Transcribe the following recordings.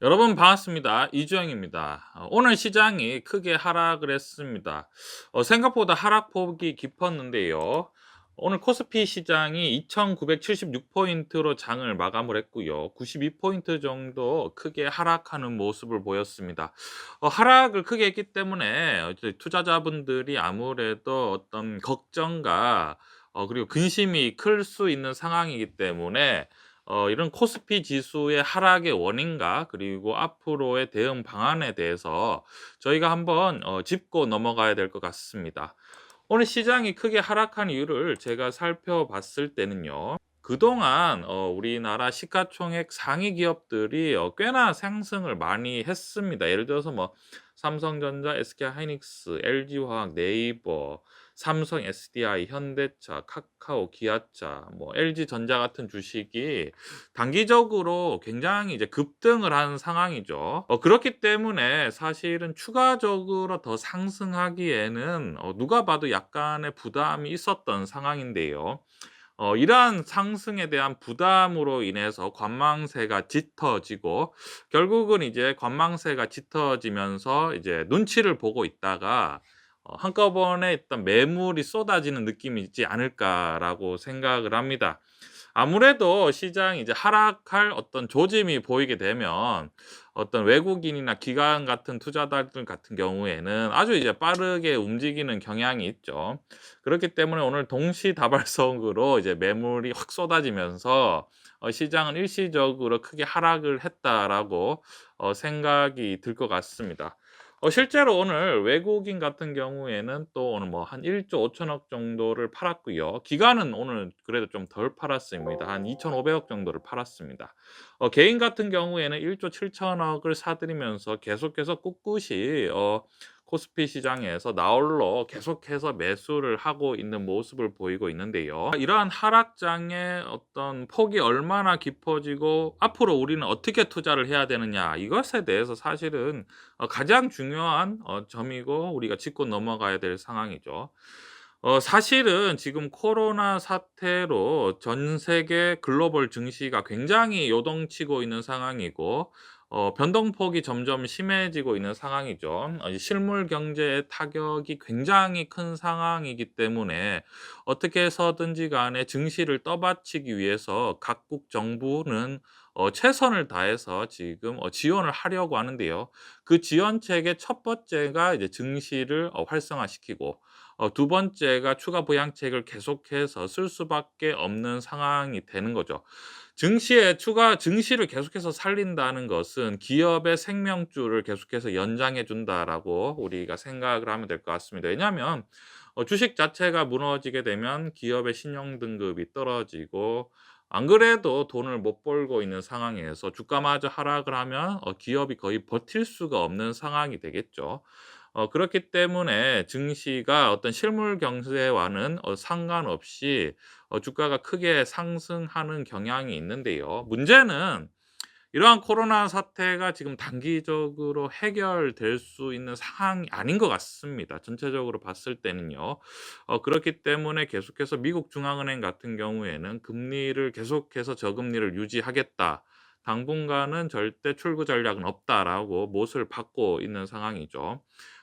여러분 반갑습니다. 이주영입니다. 오늘 시장이 크게 하락을 했습니다. 생각보다 하락폭이 깊었는데요. 오늘 코스피 시장이 2,976포인트로 장을 마감을 했고요. 92포인트 정도 크게 하락하는 모습을 보였습니다. 하락을 크게 했기 때문에 이제 투자자분들이 아무래도 어떤 걱정과 그리고 근심이 클 수 있는 상황이기 때문에 이런 코스피 지수의 하락의 원인과 그리고 앞으로의 대응 방안에 대해서 저희가 한번 짚고 넘어가야 될 것 같습니다. 오늘 시장이 크게 하락한 이유를 제가 살펴봤을 때는요. 그동안 우리나라 시가총액 상위 기업들이 꽤나 상승을 많이 했습니다. 예를 들어서 뭐 삼성전자, SK하이닉스, LG화학, 네이버, 삼성, SDI, 현대차, 카카오, 기아차, 뭐 LG전자 같은 주식이 단기적으로 굉장히 이제 급등을 한 상황이죠. 그렇기 때문에 사실은 추가적으로 더 상승하기에는 누가 봐도 약간의 부담이 있었던 상황인데요. 이러한 상승에 대한 부담으로 인해서 관망세가 짙어지고 결국은 이제 관망세가 짙어지면서 이제 눈치를 보고 있다가 한꺼번에 일단 매물이 쏟아지는 느낌이 있지 않을까라고 생각을 합니다. 아무래도 시장이 이제 하락할 어떤 조짐이 보이게 되면 어떤 외국인이나 기관 같은 투자자들 같은 경우에는 아주 이제 빠르게 움직이는 경향이 있죠. 그렇기 때문에 오늘 동시다발성으로 이제 매물이 확 쏟아지면서 시장은 일시적으로 크게 하락을 했다라고 생각이 들 것 같습니다. 실제로 오늘 외국인 같은 경우에는 또 오늘 뭐 한 1조 5천억 정도를 팔았고요. 기관은 오늘 그래도 좀 덜 팔았습니다. 한 2,500억 정도를 팔았습니다. 개인 같은 경우에는 1조 7천억을 사들이면서 계속해서 꿋꿋이 코스피 시장에서 나홀로 계속해서 매수를 하고 있는 모습을 보이고 있는데요. 이러한 하락장의 어떤 폭이 얼마나 깊어지고 앞으로 우리는 어떻게 투자를 해야 되느냐 이것에 대해서 사실은 가장 중요한 점이고 우리가 짚고 넘어가야 될 상황이죠. 사실은 지금 코로나 사태로 전 세계 글로벌 증시가 굉장히 요동치고 있는 상황이고 변동폭이 점점 심해지고 있는 상황이죠. 이 실물 경제의 타격이 굉장히 큰 상황이기 때문에 어떻게 해서든지 간에 증시를 떠받치기 위해서 각국 정부는 최선을 다해서 지금 지원을 하려고 하는데요. 그 지원책의 첫 번째가 이제 증시를 활성화시키고 두 번째가 추가 부양책을 계속해서 쓸 수밖에 없는 상황이 되는 거죠. 증시를 계속해서 살린다는 것은 기업의 생명줄을 계속해서 연장해 준다라고 우리가 생각을 하면 될 것 같습니다. 왜냐하면 주식 자체가 무너지게 되면 기업의 신용 등급이 떨어지고 안 그래도 돈을 못 벌고 있는 상황에서 주가마저 하락을 하면 기업이 거의 버틸 수가 없는 상황이 되겠죠. 그렇기 때문에 증시가 어떤 실물 경제와는 상관없이 주가가 크게 상승하는 경향이 있는데요. 문제는 이러한 코로나 사태가 지금 단기적으로 해결될 수 있는 상황이 아닌 것 같습니다. 전체적으로 봤을 때는요. 그렇기 때문에 계속해서 미국 중앙은행 같은 경우에는 금리를 계속해서 저금리를 유지하겠다. 당분간은 절대 출구 전략은 없다라고 못을 받고 있는 상황이죠.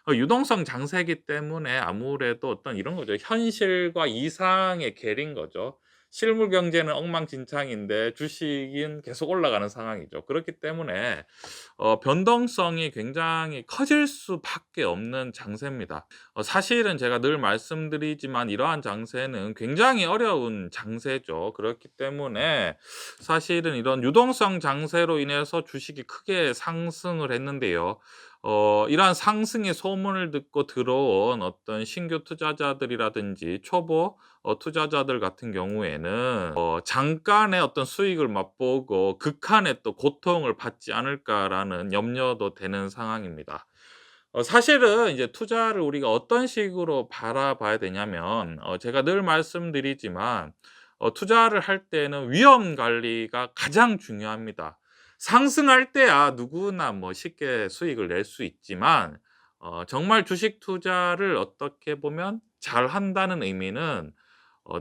유동성 장세이기 때문에 아무래도 어떤 이런 거죠. 현실과 이상의 궤인 거죠. 실물 경제는 엉망진창인데 주식은 계속 올라가는 상황이죠. 그렇기 때문에 변동성이 굉장히 커질 수밖에 없는 장세입니다. 사실은 제가 늘 말씀드리지만 이러한 장세는 굉장히 어려운 장세죠. 그렇기 때문에 사실은 이런 유동성 장세로 인해서 주식이 크게 상승을 했는데요. 이러한 상승의 소문을 듣고 들어온 어떤 신규 투자자들이라든지 초보 투자자들 같은 경우에는 잠깐의 어떤 수익을 맛보고 극한의 또 고통을 받지 않을까라는 염려도 되는 상황입니다. 사실은 이제 투자를 우리가 어떤 식으로 바라봐야 되냐면 제가 늘 말씀드리지만 투자를 할 때는 위험 관리가 가장 중요합니다. 상승할 때야 누구나 뭐 쉽게 수익을 낼 수 있지만 정말 주식 투자를 어떻게 보면 잘한다는 의미는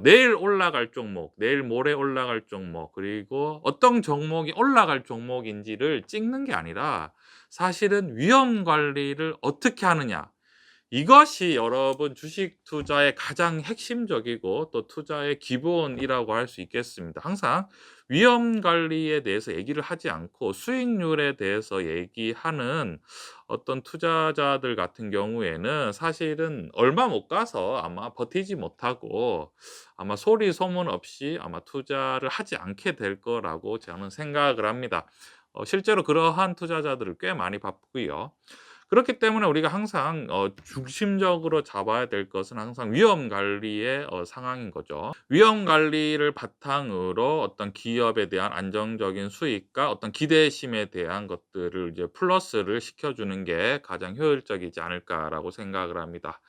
내일 올라갈 종목, 내일 모레 올라갈 종목, 그리고 어떤 종목이 올라갈 종목인지를 찍는 게 아니라 사실은 위험 관리를 어떻게 하느냐. 이것이 여러분 주식 투자의 가장 핵심적이고 또 투자의 기본이라고 할 수 있겠습니다. 항상 위험 관리에 대해서 얘기를 하지 않고 수익률에 대해서 얘기하는 어떤 투자자들 같은 경우에는 사실은 얼마 못 가서 아마 버티지 못하고 아마 소리 소문 없이 아마 투자를 하지 않게 될 거라고 저는 생각을 합니다. 실제로 그러한 투자자들을 꽤 많이 봤고요. 그렇기 때문에 우리가 항상 중심적으로 잡아야 될 것은 항상 위험 관리의 상황인 거죠. 위험 관리를 바탕으로 어떤 기업에 대한 안정적인 수익과 어떤 기대심에 대한 것들을 이제 플러스를 시켜주는 게 가장 효율적이지 않을까라고 생각을 합니다.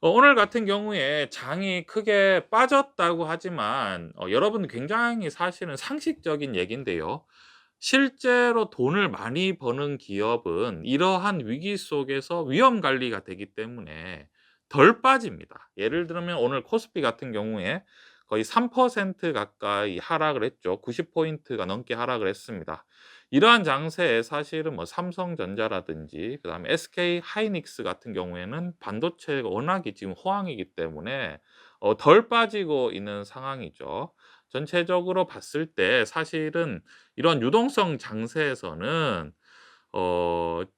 오늘 같은 경우에 장이 크게 빠졌다고 하지만 여러분 굉장히 사실은 상식적인 얘긴데요. 실제로 돈을 많이 버는 기업은 이러한 위기 속에서 위험 관리가 되기 때문에 덜 빠집니다. 예를 들면 오늘 코스피 같은 경우에 거의 3% 가까이 하락을 했죠. 90 포인트가 넘게 하락을 했습니다. 이러한 장세에 사실은 뭐 삼성전자라든지 그다음에 SK 하이닉스 같은 경우에는 반도체가 워낙에 지금 호황이기 때문에 덜 빠지고 있는 상황이죠. 전체적으로 봤을 때 사실은 이런 유동성 장세에서는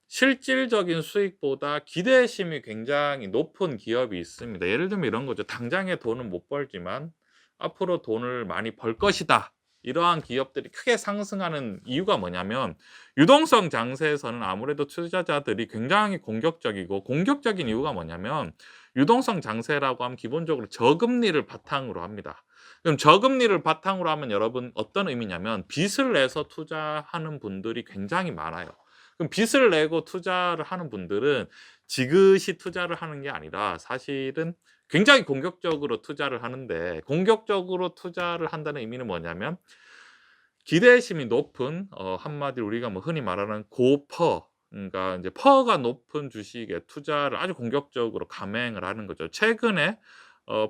실질적인 수익보다 기대심이 굉장히 높은 기업이 있습니다. 예를 들면 이런 거죠. 당장에 돈은 못 벌지만 앞으로 돈을 많이 벌 것이다. 이러한 기업들이 크게 상승하는 이유가 뭐냐면 유동성 장세에서는 아무래도 투자자들이 굉장히 공격적이고 공격적인 이유가 뭐냐면 유동성 장세라고 하면 기본적으로 저금리를 바탕으로 합니다. 그럼 저금리를 바탕으로 하면 여러분 어떤 의미냐면 빚을 내서 투자하는 분들이 굉장히 많아요. 그럼 빚을 내고 투자를 하는 분들은 지그시 투자를 하는 게 아니라 사실은 굉장히 공격적으로 투자를 하는데 공격적으로 투자를 한다는 의미는 뭐냐면 기대심이 높은 한마디로 우리가 뭐 흔히 말하는 고퍼 그러니까 이제 퍼가 높은 주식에 투자를 아주 공격적으로 감행을 하는 거죠. 최근에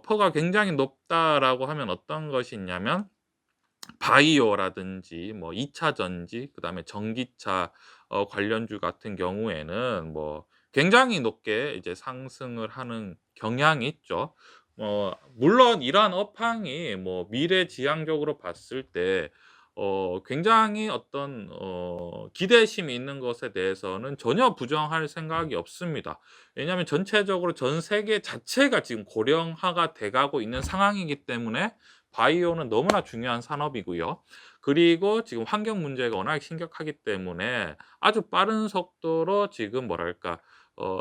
퍼가 굉장히 높다라고 하면 어떤 것이 있냐면 바이오라든지 뭐 2차 전지 그다음에 전기차 관련주 같은 경우에는 뭐 굉장히 높게 이제 상승을 하는 경향이 있죠. 물론 이러한 업황이 뭐 미래지향적으로 봤을 때 굉장히 어떤 기대심이 있는 것에 대해서는 전혀 부정할 생각이 없습니다. 왜냐하면 전체적으로 전 세계 자체가 지금 고령화가 돼 가고 있는 상황이기 때문에 바이오는 너무나 중요한 산업이고요. 그리고 지금 환경 문제가 워낙 심각하기 때문에 아주 빠른 속도로 지금 뭐랄까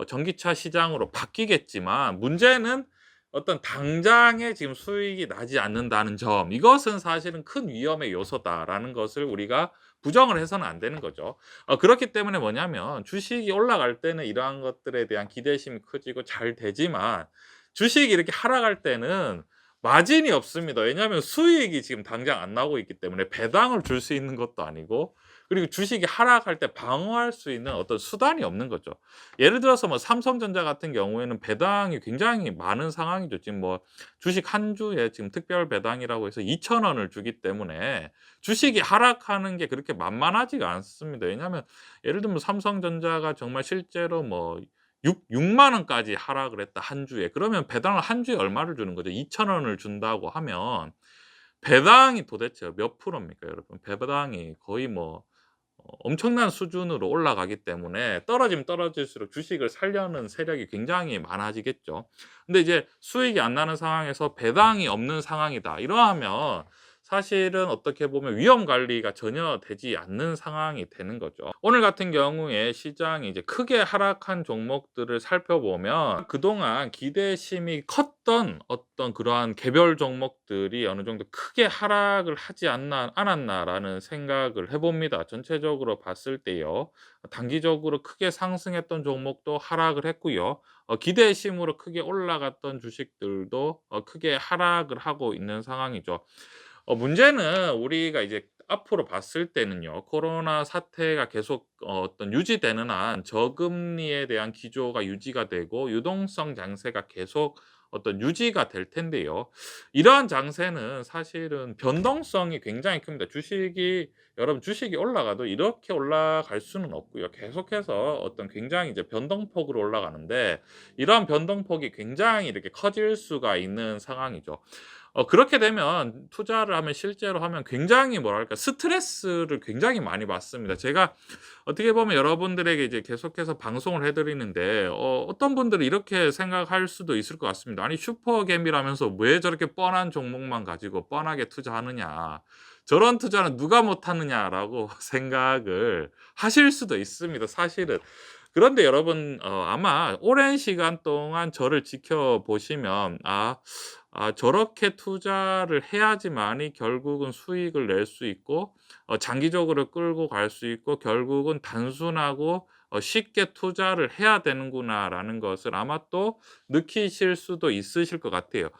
전기차 시장으로 바뀌겠지만 문제는 어떤 당장에 지금 수익이 나지 않는다는 점 이것은 사실은 큰 위험의 요소다라는 것을 우리가 부정을 해서는 안 되는 거죠. 그렇기 때문에 뭐냐면 주식이 올라갈 때는 이러한 것들에 대한 기대심이 커지고 잘 되지만 주식이 이렇게 하락할 때는 마진이 없습니다. 왜냐하면 수익이 지금 당장 안 나오고 있기 때문에 배당을 줄 수 있는 것도 아니고 그리고 주식이 하락할 때 방어할 수 있는 어떤 수단이 없는 거죠. 예를 들어서 뭐 삼성전자 같은 경우에는 배당이 굉장히 많은 상황이죠. 지금 뭐 주식 한 주에 지금 특별 배당이라고 해서 2천 원을 주기 때문에 주식이 하락하는 게 그렇게 만만하지가 않습니다. 왜냐하면 예를 들면 삼성전자가 정말 실제로 뭐 6만 원까지 하락을 했다 한 주에. 그러면 배당을 한 주에 얼마를 주는 거죠? 2천 원을 준다고 하면 배당이 도대체 몇 프로입니까 여러분? 배당이 거의 뭐 엄청난 수준으로 올라가기 때문에 떨어지면 떨어질수록 주식을 살려는 세력이 굉장히 많아지겠죠. 근데 이제 수익이 안 나는 상황에서 배당이 없는 상황이다. 이러하면 사실은 어떻게 보면 위험 관리가 전혀 되지 않는 상황이 되는 거죠. 오늘 같은 경우에 시장이 이제 크게 하락한 종목들을 살펴보면 그동안 기대심이 컸던 어떤 그러한 개별 종목들이 어느 정도 크게 하락을 하지 않았나라는 생각을 해봅니다. 전체적으로 봤을 때요. 단기적으로 크게 상승했던 종목도 하락을 했고요. 기대심으로 크게 올라갔던 주식들도 크게 하락을 하고 있는 상황이죠. 문제는 우리가 이제 앞으로 봤을 때는요. 코로나 사태가 계속 어떤 유지되는 한 저금리에 대한 기조가 유지가 되고 유동성 장세가 계속 어떤 유지가 될 텐데요. 이러한 장세는 사실은 변동성이 굉장히 큽니다. 주식이 올라가도 이렇게 올라갈 수는 없고요. 계속해서 어떤 굉장히 이제 변동폭으로 올라가는데, 이러한 변동폭이 굉장히 이렇게 커질 수가 있는 상황이죠. 그렇게 되면 투자를 하면, 실제로 하면 굉장히 뭐랄까 스트레스를 굉장히 많이 받습니다. 제가 어떻게 보면 여러분들에게 이제 계속해서 방송을 해 드리는데, 어떤 분들은 이렇게 생각할 수도 있을 것 같습니다. '아니 슈퍼개미라면서 왜 저렇게 뻔한 종목만 가지고 뻔하게 투자하느냐. 저런 투자는 누가 못 하느냐.'라고 생각을 하실 수도 있습니다, 사실은. 그런데 여러분, 아마 오랜 시간 동안 저를 지켜보시면, 저렇게 투자를 해야지만이 결국은 수익을 낼 수 있고 장기적으로 끌고 갈 수 있고 결국은 단순하고 쉽게 투자를 해야 되는구나라는 것을 아마 또 느끼실 수도 있으실 것 같아요.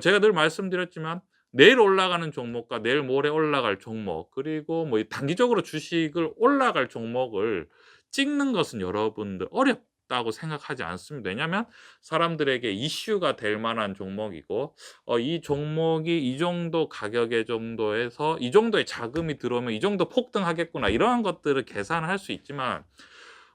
제가 늘 말씀드렸지만, 내일 올라가는 종목과 내일 모레 올라갈 종목, 그리고 뭐 이 단기적으로 주식을 올라갈 종목을 찍는 것은 여러분들 어렵다고 생각하지 않습니다. 왜냐하면 사람들에게 이슈가 될 만한 종목이고, 이 종목이 이 정도 가격의 정도에서 이 정도의 자금이 들어오면 이 정도 폭등하겠구나, 이러한 것들을 계산할 수 있지만,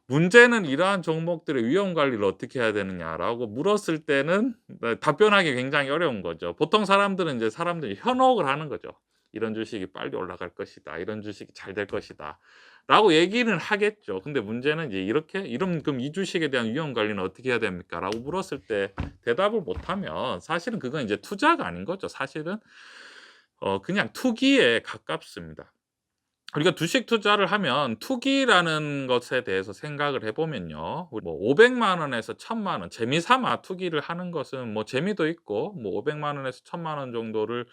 문제는 이러한 종목들의 위험 관리를 어떻게 해야 되느냐라고 물었을 때는 답변하기 굉장히 어려운 거죠. 보통 사람들은 이제 사람들이 현혹을 하는 거죠. "이런 주식이 빨리 올라갈 것이다. 이런 주식이 잘 될 것이다." 라고 얘기는 하겠죠. 근데 문제는 이제 이렇게 "이런 그럼 이 주식에 대한 위험 관리는 어떻게 해야 됩니까?" 라고 물었을 때 대답을 못하면, 사실은 그건 이제 투자가 아닌 거죠. 사실은 그냥 투기에 가깝습니다. 우리가 주식 투자를 하면 투기라는 것에 대해서 생각을 해 보면요. 우리 뭐 5 0 0 원에서 1,000,000원 재미 삼아 투기를 하는 것은 뭐 재미도 있고, 뭐 5 0 0 원에서 1,000,000원 정도를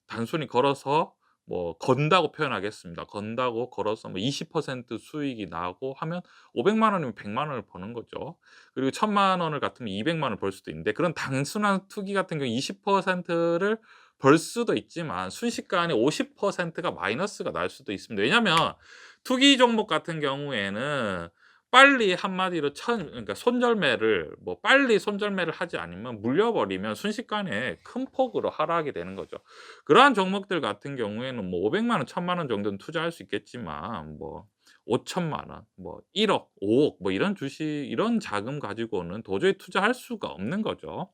단순히 걸어서 뭐 건다고 표현하겠습니다. 건다고 걸어서 뭐 20% 수익이 나고 하면 5 0 0 원이면 1 0 0 원을 버는 거죠. 그리고 1,000,000 원을 같으면 2 0 0 원을 벌 수도 있는데, 그런 단순한 투기 같은 경우 20%를 벌 수도 있지만 순식간에 50%가 마이너스가 날 수도 있습니다. 왜냐하면 투기 종목 같은 경우에는 빨리, 한마디로 그러니까 손절매를 뭐 빨리 손절매를 하지 않으면 물려버리면 순식간에 큰 폭으로 하락이 되는 거죠. 그러한 종목들 같은 경우에는 뭐 5 0 0 원, 1,000,000원 정도는 투자할 수 있겠지만, 뭐 5천만 원, 뭐 1억, 5억, 뭐 이런 자금 가지고는 도저히 투자할 수가 없는 거죠.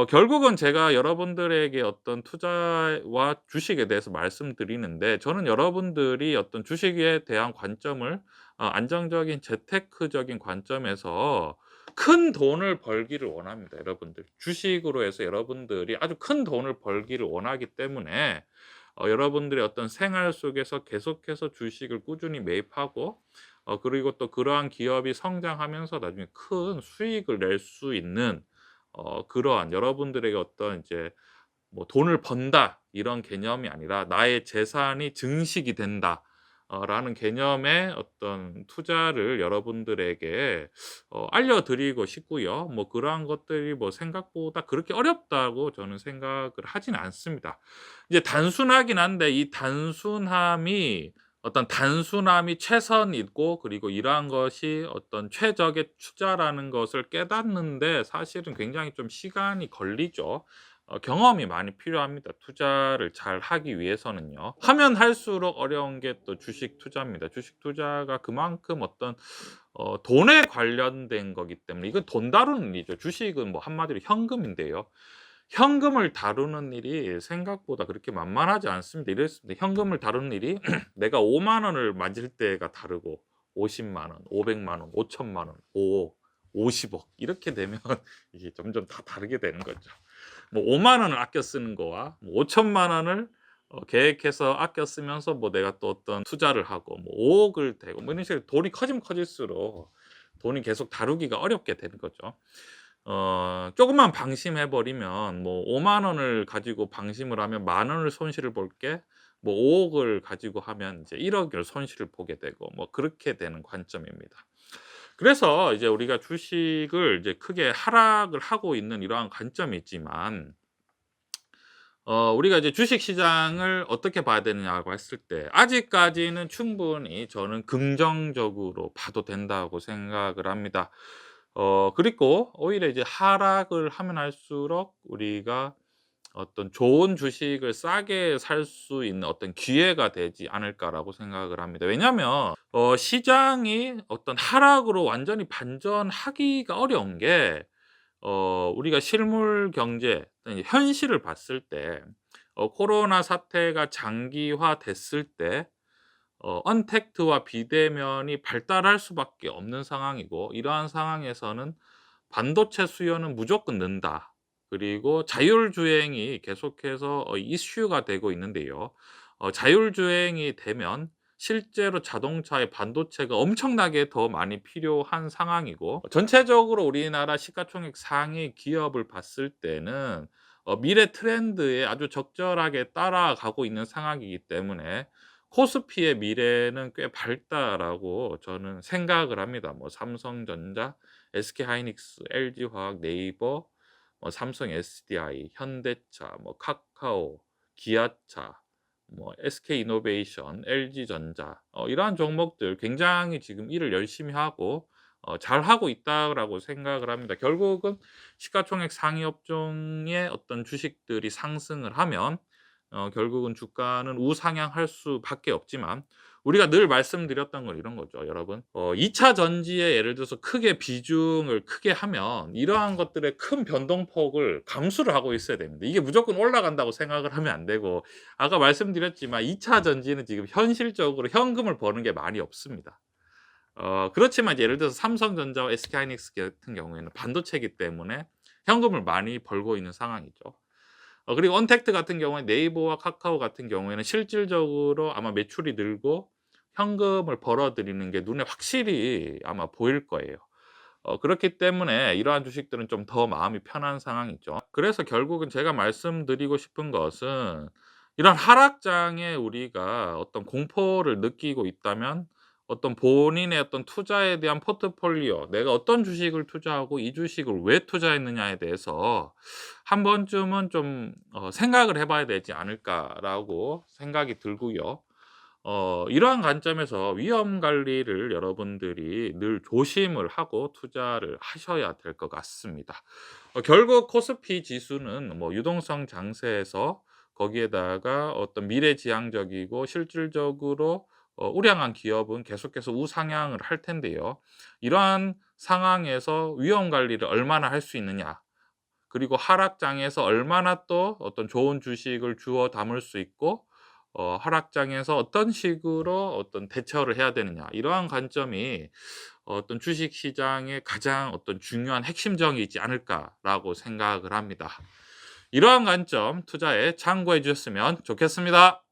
결국은 제가 여러분들에게 어떤 투자와 주식에 대해서 말씀드리는데, 저는 여러분들이 어떤 주식에 대한 관점을 안정적인 재테크적인 관점에서 큰 돈을 벌기를 원합니다, 여러분들. 주식으로 해서 여러분들이 아주 큰 돈을 벌기를 원하기 때문에 여러분들의 어떤 생활 속에서 계속해서 주식을 꾸준히 매입하고, 그리고 또 그러한 기업이 성장하면서 나중에 큰 수익을 낼 수 있는 그러한 여러분들에게 어떤 이제 뭐 '돈을 번다.' 이런 개념이 아니라 '나의 재산이 증식이 된다.' 라는 개념의 어떤 투자를 여러분들에게 알려 드리고 싶고요. 뭐 그러한 것들이 뭐 생각보다 그렇게 어렵다고 저는 생각을 하진 않습니다. 이제 단순하긴 한데, 이 단순함이 최선이고, 그리고 이러한 것이 어떤 최적의 투자라는 것을 깨닫는데 사실은 굉장히 좀 시간이 걸리죠. 경험이 많이 필요합니다, 투자를 잘하기 위해서는요. 하면 할수록 어려운 게 또 주식 투자입니다. 주식 투자가 그만큼 어떤 돈에 관련된 거기 때문에, 이건 돈 다루는 일이죠. 주식은 뭐 한마디로 현금인데요. 현금을 다루는 일이 생각보다 그렇게 만만하지 않습니다. 이랬습니다. 현금을 다루는 일이 내가 5만 원을 만질 때가 다르고, 50만 원, 500만 원, 5천만 원, 5억, 50억 이렇게 되면 이게 점점 다 다르게 되는 거죠. 뭐 5만 원을 아껴 쓰는 거와 뭐 5천만 원을 계획해서 아껴 쓰면서 뭐 내가 또 어떤 투자를 하고 뭐 5억을 대고 뭐 이런 식으로 돈이 커지면 커질수록 돈이 계속 다루기가 어렵게 되는 거죠. 조금만 방심해 버리면 뭐 5만 원을 가지고 방심을 하면 만 원을 손실을 볼 게, 뭐 5 억을 가지고 하면 이제 1 억을 손실을 보게 되고, 뭐 그렇게 되는 관점입니다. 그래서 이제 우리가 주식을 이제 크게 하락을 하고 있는 이러한 관점이 있지만, 우리가 이제 주식 시장을 어떻게 봐야 되느냐고 했을 때, 아직까지는 충분히 저는 긍정적으로 봐도 된다고 생각을 합니다. 그리고 오히려 이제 하락을 하면 할수록 우리가 어떤 '좋은 주식을 싸게 살 수 있는 어떤 기회가 되지 않을까.'라고 생각을 합니다. 왜냐하면 시장이 어떤 하락으로 완전히 반전하기가 어려운 게 우리가 실물 경제 이 현실을 봤을 때 코로나 사태가 장기화됐을 때 언택트와 비대면이 발달할 수밖에 없는 상황이고, 이러한 상황에서는 반도체 수요는 무조건 는다. 그리고 자율주행이 계속해서 이슈가 되고 있는데요. 자율주행이 되면 실제로 자동차의 반도체가 엄청나게 더 많이 필요한 상황이고, 전체적으로 우리나라 시가총액 상위 기업을 봤을 때는 미래 트렌드에 아주 적절하게 따라가고 있는 상황이기 때문에 코스피의 미래는 꽤 밝다라고 저는 생각을 합니다. 뭐 삼성전자, SK하이닉스, LG화학, 네이버, 뭐 삼성 SDI, 현대차, 뭐 카카오, 기아차, 뭐 SK이노베이션, LG전자, 이러한 종목들 굉장히 지금 일을 열심히 하고 잘하고 있다라고 생각을 합니다. 결국은 시가총액 상위 업종의 어떤 주식들이 상승을 하면 결국은 주가는 우상향할 수밖에 없지만, 우리가 늘 말씀드렸던 건 이런 거죠, 여러분. 2차 전지에 예를 들어서 크게 비중을 크게 하면 이러한 것들의 큰 변동폭을 감수를 하고 있어야 됩니다. 이게 무조건 올라간다고 생각을 하면 안 되고, 아까 말씀드렸지만 2차 전지는 지금 현실적으로 현금을 버는 게 많이 없습니다. 그렇지만 예를 들어서 삼성전자와 SK하이닉스 같은 경우에는 반도체이기 때문에 현금을 많이 벌고 있는 상황이죠. 그리고 언택트 같은 경우에 네이버와 카카오 같은 경우에는 실질적으로 아마 매출이 늘고 현금을 벌어들이는 게 눈에 확실히 아마 보일 거예요. 그렇기 때문에 이러한 주식들은 좀 더 마음이 편한 상황이죠. 그래서 결국은 제가 말씀드리고 싶은 것은, 이런 하락장에 우리가 어떤 공포를 느끼고 있다면 어떤 본인의 어떤 투자에 대한 포트폴리오, 내가 어떤 주식을 투자하고 이 주식을 왜 투자했느냐에 대해서 한 번쯤은 좀 생각을 해 봐야 되지 않을까라고 생각이 들고요. 이러한 관점에서 위험 관리를 여러분들이 늘 조심을 하고 투자를 하셔야 될 것 같습니다. 결국 코스피 지수는 뭐 유동성 장세에서 거기에다가 어떤 미래지향적이고 실질적으로 우량한 기업은 계속해서 우상향을 할 텐데요. 이러한 상황에서 위험 관리를 얼마나 할 수 있느냐, 그리고 하락장에서 얼마나 또 어떤 좋은 주식을 주워 담을 수 있고 하락장에서 어떤 식으로 어떤 대처를 해야 되느냐, 이러한 관점이 어떤 주식 시장의 가장 어떤 중요한 핵심적이지 않을까라고 생각을 합니다. 이러한 관점 투자에 참고해 주셨으면 좋겠습니다.